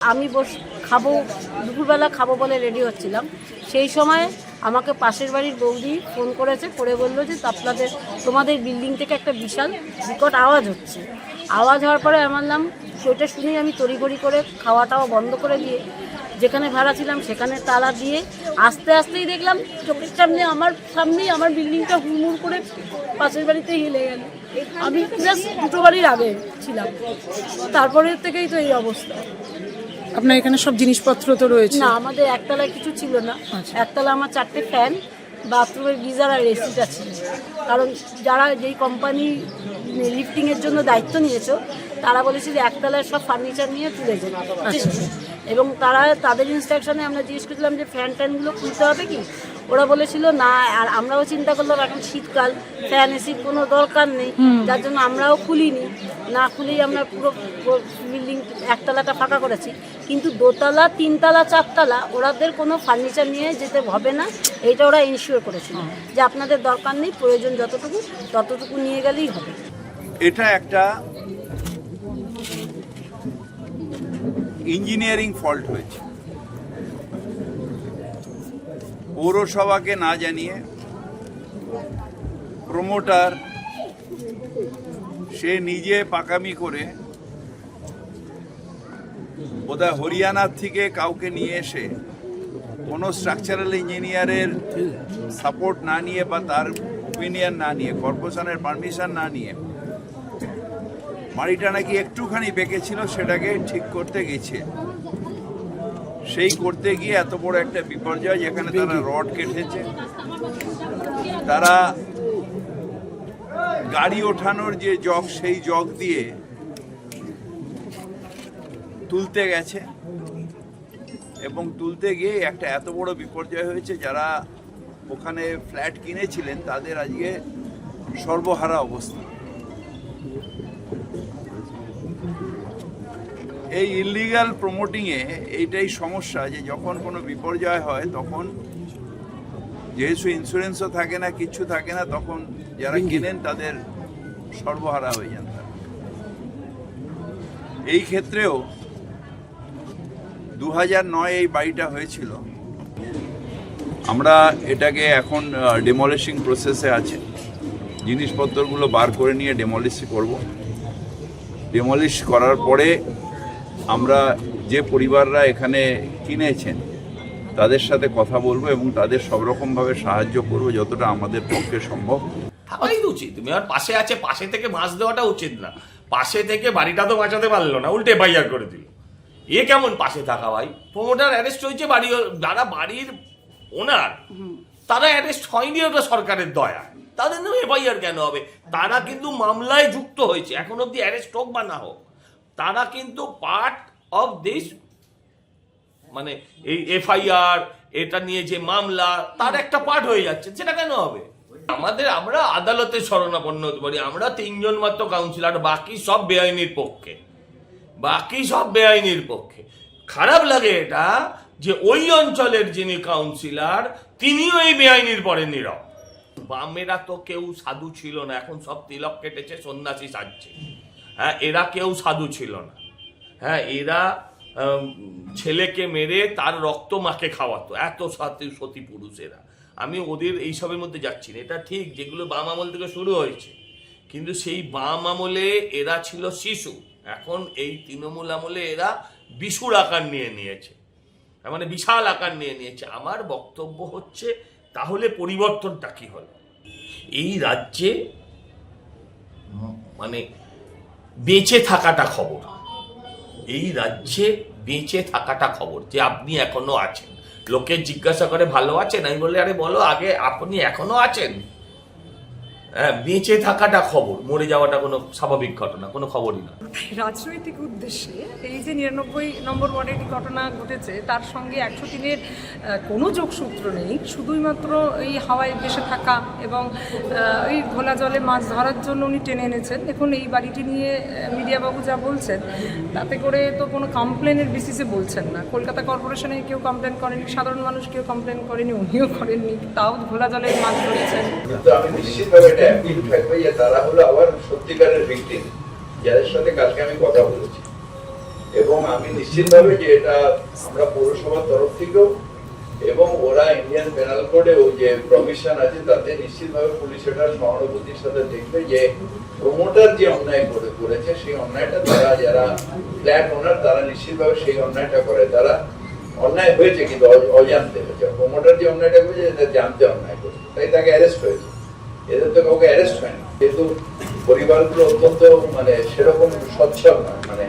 আমি খাবো, দুপুরবেলা খাবো বলে রেডি হচ্ছিলাম, সেই সময় আমাকে পাশের বাড়ির বৌদি ফোন করেছে, করে বললো যে তোমাদের বিল্ডিং থেকে একটা বিশাল বিকট আওয়াজ হচ্ছে। আওয়াজ হওয়ার পরে আমারলাম সেটা শুনেই আমি তড়িঘড়ি করে খাওয়াটাও বন্ধ করে দিয়ে যেখানে ভাড়া ছিলাম সেখানে তালা দিয়ে আস্তে আস্তেই দেখলাম চোখের সামনেই আমার বিল্ডিংটা হুড়মুড় করে পাশের বাড়িতে হিলে গেল। আমি জাস্ট দুটো বাড়ির আগে ছিলাম, তারপরের থেকেই তো এই অবস্থা। আপনার এখানে সব জিনিসপত্র তো রয়েছে? না, আমাদের একতলায় কিছু ছিল না। একতলা আমার 4টে ফ্যান, বাথরুমের গিজার আর এসিটা ছিল। কারণ যারা যেই কোম্পানি লিফটিংয়ের জন্য দায়িত্ব নিয়েছো তারা বলেছে যে একতলায় সব ফার্নিচার নিয়ে তুলে যাবে, এবং তাদের ইনস্ট্রাকশনে আমরা জিজ্ঞেস করছিলাম যে ফ্যান ট্যানগুলো খুলতে হবে কি, ওরা বলেছিল না। আর আমরাও চিন্তা করলাম এখন শীতকাল, ফ্যান এসির কোনো দরকার নেই, যার জন্য আমরাও খুলিনি। না খুলেই আমরা পুরো বিল্ডিং একতলাটা ফাঁকা করেছি। কিন্তু দোতলা, 3তলা, 4তলা ওরাদের কোনো ফার্নিচার নিয়ে যেতে হবে না, এইটা ওরা ইনশিওর করেছিল যে আপনাদের দরকার নেই, প্রয়োজন ততটুকু নিয়ে গেলেই হবে। এটা একটা ইঞ্জিনিয়ারিং ফল্ট হয়েছে। পৌরসভাকে না জানিয়ে প্রমোটার সে নিজে পাকামি করে বোধহয় হরিয়ানার থেকে কাউকে নিয়ে এসে কোনো স্ট্রাকচারাল ইঞ্জিনিয়ারের সাপোর্ট না নিয়ে বা তার ওপিনিয়ন না নিয়ে, কর্পোরেশনের পারমিশন না নিয়ে বাড়িটা নাকি একটুখানি বেঁকেছিল, সেটাকে ঠিক করতে গেছে। সেই করতে গিয়ে এত বড় একটা বিপর্যয়, যেখানে তারা রড কেটেছে, তারা গাড়ি ওঠানোর যে জগ সেই জগ দিয়ে তুলতে গেছে, এবং তুলতে গিয়ে একটা এত বড় বিপর্যয় হয়েছে। যারা ওখানে ফ্ল্যাট কিনেছিলেন তাদের আজকে সর্বহারা অবস্থা। এই ইলিগাল প্রমোটিংয়ে এইটাই সমস্যা, যে যখন কোনো বিপর্যয় হয় তখন যেহেতু ইন্স্যুরেন্সও থাকে না, কিচ্ছু থাকে না, তখন যারা কেনেন তাদের সর্বহারা হয়ে যান। এই ক্ষেত্রেও 2009 এই বাড়িটা হয়েছিল। আমরা এটাকে এখন ডেমলিশিং প্রসেসে আছে, জিনিসপত্রগুলো বার করে নিয়ে ডেমলিশ করব। ডেমলিশ করার পরে আমরা যে পরিবাররা এখানে কিনেছেন তাদের সাথে কথা বলবো এবং তাদের সব রকমভাবে সাহায্য করবো যতটা আমাদের পক্ষে সম্ভব। থাকাই উচিত। তুমি আর পাশে আছে, পাশে থেকে বাঁচ দেওয়াটা উচিত না। পাশে থেকে বাড়িটা তো বাঁচাতে পারলো না, উল্টে বাইয়ার করে দিল। এ কেমন পাশে থাকা ভাই? প্রমোটার অ্যারেস্ট হয়েছে, যারা বাড়ির ওনার তারা অ্যারেস্ট হয়নি, ওটা সরকারের দয়া। তাদের নামে এফআইআর কেন হবে? তারা কিন্তু মামলায় যুক্ত হয়েছে, এখন অব্দি অ্যারেস্ট হোক বা না হোক, তারা কিন্তু পার্ট অফ দিস, মানে এই এফআইআর এটা নিয়ে যে মামলা তার একটা পার্ট হয়ে যাচ্ছে। সেটা কেন হবে? আমরা আদালতে শরণাপন্ন হতে পারি। আমরা 3 জন মাত্র কাউন্সিলর, বাকি সব বেআইনির পক্ষে। খারাপ লাগে এটা যে ওই অঞ্চলের যিনি কাউন্সিলর তিনিও এই বেআইনির পরে নীরব। বামেরা তো কেউ সাধু ছিল না, এখন সব তিলক কেটেছে, সন্ন্যাসী সাজছে। হ্যাঁ, এরা কেউ সাধু ছিল না। হ্যাঁ, এরা ছেলেকে মেরে তার রক্ত মাকে খাওয়াতো, এত সতী পুরুষ এরা। আমি ওদের এইসবের মধ্যে যাচ্ছি না। এটা ঠিক, যেগুলো বাম আমল থেকে শুরু হয়েছে, কিন্তু সেই বাম আমলে এরা ছিল শিশু, এখন এই তৃণমূল আমলে এরা বিশুর আকার নিয়ে নিয়েছে, মানে বিশাল আকার নিয়ে নিয়েছে। আমার বক্তব্য হচ্ছে, তাহলে পরিবর্তনটা কি হলো? এই রাজ্যে মানে বেঁচে থাকাটা খবর, যে আপনি এখনো আছেন। লোকে জিজ্ঞাসা করে ভালো আছেন, আমি বললে আরে বলো আগে আপনি এখনো আছেন। হ্যাঁ, বেঁচে থাকাটা খবর, মরে যাওয়াটা কোনো স্বাভাবিক ঘটনা, কোনো খবরই না। রাজনৈতিক উদ্দেশ্যে এই যে 99 নম্বর ওয়ার্ডের ঘটনা ঘটেছে, তার সঙ্গে 103-এর কোনো যোগসূত্র নেই। শুধুই মাত্র এই হাওয়ায় ভেসে থাকা এবং ওই ঘোলা জলে মাছ ধরার জন্য উনি টেনে এনেছেন। এখন এই বাড়িটি নিয়ে মিডিয়াবাবু যা বলছেন, তাতে করে তো কোনো কমপ্লেনের বেসিসে বলছেন না। কলকাতা কর্পোরেশনে কেউ কমপ্লেন করেনি, সাধারণ মানুষ কেউ কমপ্লেন করেনি, উনিও করেননি, তাও ঘোলা জলে মাছ ধরেছেন। আমি নিশ্চিতভাবে থাকবে, যে তারা হলো আবার সত্যিকারের ভিকটিম, যাদের সাথে কালকে আমি কথা বলেছি। এবং আমি নিশ্চিতভাবে যে এটা আমরা পৌরসভার তরফ থেকেও এবং ওরা ইন্ডিয়ান পেনাল কোডেও যে প্রভিশন আছে তাতে নিশ্চিতভাবে পুলিশ এটা সহানুভূতির সাথে দেখবে যে প্রমোটার যে অন্যায় করেছে সেই অন্যায়টা তারা যারা ফ্ল্যাট ওনার তারা নিশ্চিতভাবে সেই অন্যায়টা করে। তারা অন্যায় হয়েছে কিন্তু অজান্তে হয়েছে, প্রমোটার যে অন্যায়টা করেছে এটা জানতে অন্যায় করেছে, তাই তাকে অ্যারেস্ট হয়েছে। এদের তো কাউকে অ্যারেস্ট হয়নি, যেহেতু পরিবারগুলো অত্যন্ত মানে সেরকম সচ্ছল নয়, মানে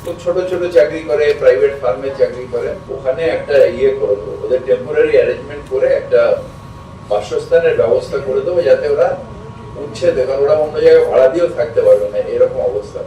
খুব ছোট ছোট চাকরি করে, প্রাইভেট ফার্মে চাকরি করে, ওখানে একটা ইয়ে করে দেবো, ওদের টেম্পোরারি অ্যারেঞ্জমেন্ট করে একটা বাসস্থানের ব্যবস্থা করে দেবো যাতে ওরা উচ্ছেদে, কারণ ওরা অন্য জায়গায় ভাড়া দিয়েও থাকতে পারবে না, এরকম অবস্থা।